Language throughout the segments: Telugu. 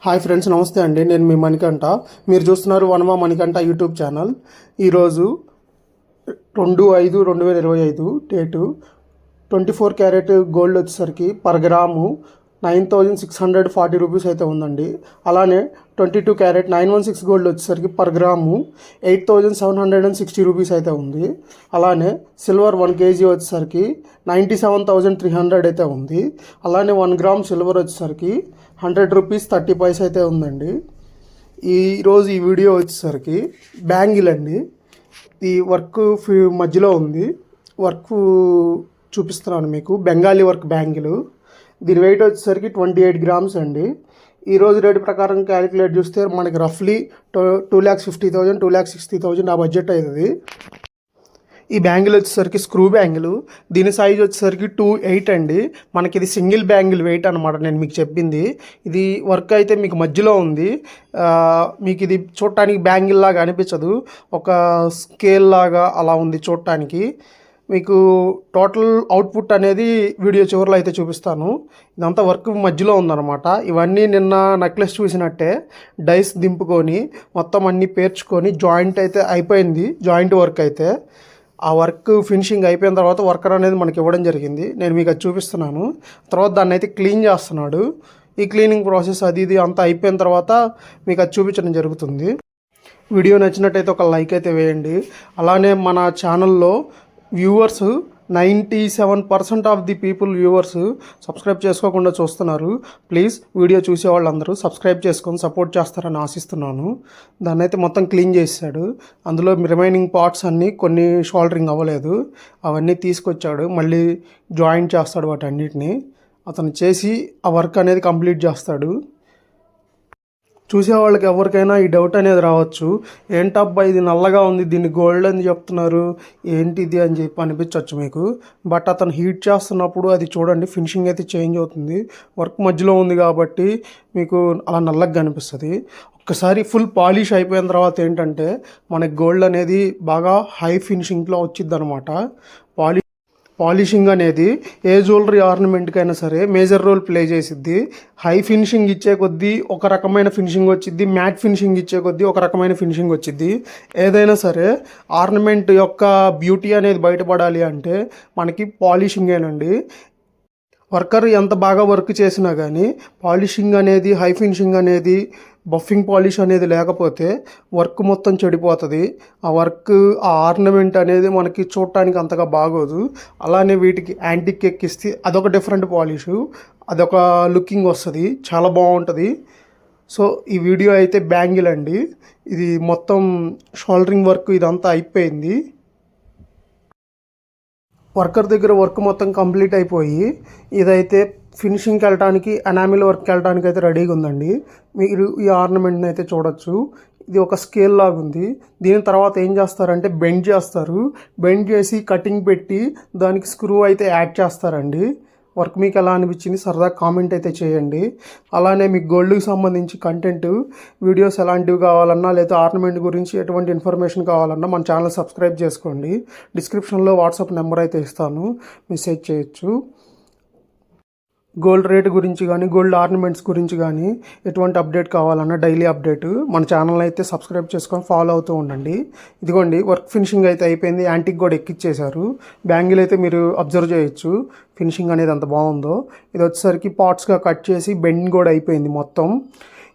హాయ్ ఫ్రెండ్స్, నమస్తే అండి. నేను మీ మణికంఠ. మీరు చూస్తున్నారు వనమా మణికంఠ యూట్యూబ్ ఛానల్. ఈరోజు 2/5/2025 డేటు 24 క్యారెట్ గోల్డ్ వచ్చేసరికి పర్ గ్రాము 9640 రూపీస్ అయితే ఉందండి. అలానే 22 క్యారెట్ 916 గోల్డ్ వచ్చేసరికి పర్ గ్రాము 8760 రూపీస్ అయితే ఉంది. అలానే సిల్వర్ 1 kg వచ్చేసరికి 97,300 అయితే ఉంది. అలానే 1 గ్రామ్ సిల్వర్ వచ్చేసరికి 100 రూపీస్ 30 పైస్ అయితే ఉందండి. ఈరోజు ఈ వీడియో వచ్చేసరికి బ్యాంగిల్ అండి. ఈ వర్క్ మధ్యలో ఉంది. వర్క్ చూపిస్తున్నాను మీకు. Bengali work bangle. దీని వెయిట్ వచ్చేసరికి 28 గ్రామ్స్ అండి. ఈరోజు రేటు ప్రకారం క్యాలిక్యులేట్ చూస్తే మనకి రఫ్లీ 2,50,000 2,60,000 ఆ బడ్జెట్ అవుతుంది. ఈ బ్యాంగిల్ వచ్చేసరికి స్క్రూ బ్యాంగిల్. దీని సైజ్ వచ్చేసరికి 2.8 అండి. మనకి ఇది సింగిల్ బ్యాంగిల్ వెయిట్ అనమాట. నేను మీకు చెప్పింది ఇది వర్క్ అయితే మీకు మధ్యలో ఉంది. మీకు ఇది చూడటానికి బ్యాంగిల్ లాగా అనిపించదు, ఒక స్కేల్ లాగా అలా ఉంది చూడటానికి. మీకు టోటల్ అవుట్పుట్ అనేది వీడియో చివరిలో అయితే చూపిస్తాను. ఇదంతా వర్క్ మధ్యలో ఉందన్నమాట. ఇవన్నీ నిన్న నెక్లెస్ చూసినట్టే డైస్ దింపుకొని మొత్తం అన్నీ పేర్చుకొని జాయింట్ అయితే అయిపోయింది. జాయింట్ వర్క్ అయితే ఆ వర్క్ ఫినిషింగ్ అయిపోయిన తర్వాత వర్కర్ అనేది మనకి ఇవ్వడం జరిగింది. నేను మీకు అది చూపిస్తున్నాను. తర్వాత దాన్ని అయితే క్లీన్ చేస్తున్నాడు. ఈ క్లీనింగ్ ప్రాసెస్ అది ఇది అంతా అయిపోయిన తర్వాత మీకు అది చూపించడం జరుగుతుంది. వీడియో నచ్చినట్టయితే ఒక లైక్ అయితే వేయండి. అలానే మన ఛానల్లో viewers 97% of the people viewers subscribe చేసుకోకుండా చూస్తున్నారు. ప్లీజ్ వీడియో చూసే వాళ్ళందరూ సబ్స్క్రైబ్ చేసుకొని సపోర్ట్ చేస్తారని ఆశిస్తున్నాను. దాన్ని అయితే మొత్తం క్లీన్ చేశాడు. అందులో రిమైనింగ్ పార్ట్స్ అన్నీ కొన్ని షోల్డరింగ్ అవ్వలేదు, అవన్నీ తీసుకొచ్చాడు. మళ్ళీ జాయింట్ చేస్తాడు వాటన్నిటిని. అతను చేసి ఆ వర్క్ అనేది కంప్లీట్ చేస్తాడు. చూసే వాళ్ళకి ఎవరికైనా ఈ డౌట్ అనేది రావచ్చు, ఏంటబ్బా ఇది నల్లగా ఉంది, దీన్ని గోల్డ్ అని చెప్తున్నారు, ఏంటిది అని చెప్పి అనిపించవచ్చు మీకు. బట్ అతను హీట్ చేస్తున్నప్పుడు అది చూడండి, ఫినిషింగ్ అయితే చేంజ్ అవుతుంది. వర్క్ మధ్యలో ఉంది కాబట్టి మీకు అలా నల్లగా కనిపిస్తుంది. ఒక్కసారి ఫుల్ పాలిష్ అయిపోయిన తర్వాత ఏంటంటే మనకి గోల్డ్ అనేది బాగా హై ఫినిషింగ్లో వచ్చిద్ది అనమాట. పాలిషింగ్ అనేది ఏ జ్యువెలరీ ఆర్నమెంట్కైనా సరే మేజర్ రోల్ ప్లే చేసిద్ది. హై ఫినిషింగ్ ఇచ్చే కొద్దీ ఒక రకమైన ఫినిషింగ్ వచ్చిద్ది, మ్యాట్ ఫినిషింగ్ ఇచ్చే కొద్దీ ఒక రకమైన ఫినిషింగ్ వచ్చిద్ది. ఏదైనా సరే ఆర్నమెంట్ యొక్క బ్యూటీ అనేది బయటపడాలి అంటే మనకి పాలిషింగేనండి. వర్కర్ ఎంత బాగా వర్క్ చేసినా కానీ పాలిషింగ్ అనేది, హై ఫినిషింగ్ అనేది, బఫింగ్ పాలిష్ అనేది లేకపోతే వర్క్ మొత్తం చెడిపోతుంది. ఆ వర్క్, ఆ ఆర్నమెంట్ అనేది మనకి చూడటానికి అంతగా బాగోదు. అలానే వీటికి యాంటిక్ ఎక్కిస్తే అదొక డిఫరెంట్ పాలిషు, అదొక లుకింగ్ వస్తుంది, చాలా బాగుంటుంది. సో ఈ వీడియో అయితే బ్యాంగిల్ అండి. ఇది మొత్తం షోల్డరింగ్ వర్క్ ఇదంతా అయిపోయింది. వర్కర్ దగ్గర వర్క్ మొత్తం కంప్లీట్ అయిపోయి ఇదైతే ఫినిషింగ్కి వెళ్ళడానికి, ఎనామిల్ వర్క్కి వెళ్ళడానికి అయితే రెడీగా ఉందండి. మీరు ఈ ఆర్నమెంట్ని అయితే చూడొచ్చు. ఇది ఒక స్కేల్ లాగా ఉంది. దీని తర్వాత ఏం చేస్తారంటే బెండ్ చేస్తారు. బెండ్ చేసి కటింగ్ పెట్టి దానికి స్క్రూ అయితే యాడ్ చేస్తారండి. వర్క్ మీకు ఎలా అనిపించింది సరదా కామెంట్ అయితే చేయండి. అలానే మీకు గోల్డ్కి సంబంధించి కంటెంట్ వీడియోస్ ఎలాంటివి కావాలన్నా, లేదా ఆర్నమెంట్ గురించి ఎటువంటి ఇన్ఫర్మేషన్ కావాలన్నా మన ఛానల్ సబ్స్క్రైబ్ చేసుకోండి. డిస్క్రిప్షన్లో వాట్సాప్ నెంబర్ అయితే ఇస్తాను, మెసేజ్ చేయొచ్చు. గోల్డ్ రేట్ గురించి కానీ, గోల్డ్ ఆర్నమెంట్స్ గురించి కానీ ఎటువంటి అప్డేట్ కావాలన్నా డైలీ అప్డేట్ మన ఛానల్ అయితే సబ్స్క్రైబ్ చేసుకొని ఫాలో అవుతూ ఉండండి. ఇదిగోండి వర్క్ ఫినిషింగ్ అయితే అయిపోయింది. యాంటిక్ కూడా ఎక్కిచ్చేశారు. బ్యాంగిల్ అయితే మీరు అబ్జర్వ్ చేయొచ్చు ఫినిషింగ్ అనేది ఎంత బాగుందో. ఇది వచ్చేసరికి పార్ట్స్గా కట్ చేసి బెండ్ కూడా అయిపోయింది మొత్తం.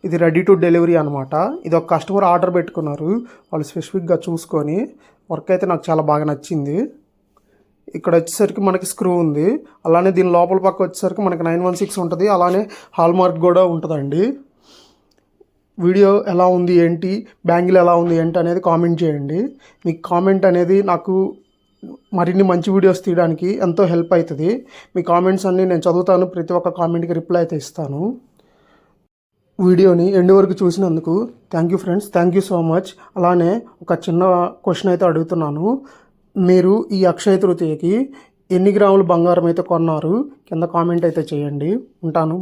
ఇది రెడీ టు డెలివరీ అనమాట. ఇది ఒక కస్టమర్ ఆర్డర్ పెట్టుకున్నారు, వాళ్ళు స్పెసిఫిక్గా చూసుకొని. వర్క్ అయితే నాకు చాలా బాగా నచ్చింది. ఇక్కడ వచ్చేసరికి మనకి స్క్రూ ఉంది. అలానే దీని లోపల పక్క వచ్చేసరికి మనకి 916 ఉంటుంది. అలానే హాల్ మార్క్ కూడా ఉంటుందండి. వీడియో ఎలా ఉంది ఏంటి, బ్యాంగిల్ ఎలా ఉంది ఏంటి అనేది కామెంట్ చేయండి. మీ కామెంట్ అనేది నాకు మరిన్ని మంచి వీడియోస్ తీయడానికి ఎంతో హెల్ప్ అవుతుంది. మీ కామెంట్స్ అన్నీ నేను చదువుతాను, ప్రతి ఒక్క కామెంట్కి రిప్లై అయితే ఇస్తాను. వీడియోని ఎండ్ వరకు చూసినందుకు thank you friends, thank you so much. అలానే ఒక చిన్న క్వశ్చన్ అయితే అడుగుతున్నాను. మీరు ఈ అక్షయ తృతీయకి ఎన్ని గ్రాములు బంగారం అయితే కొన్నారు కింద కామెంట్ అయితే చేయండి. ఉంటాను.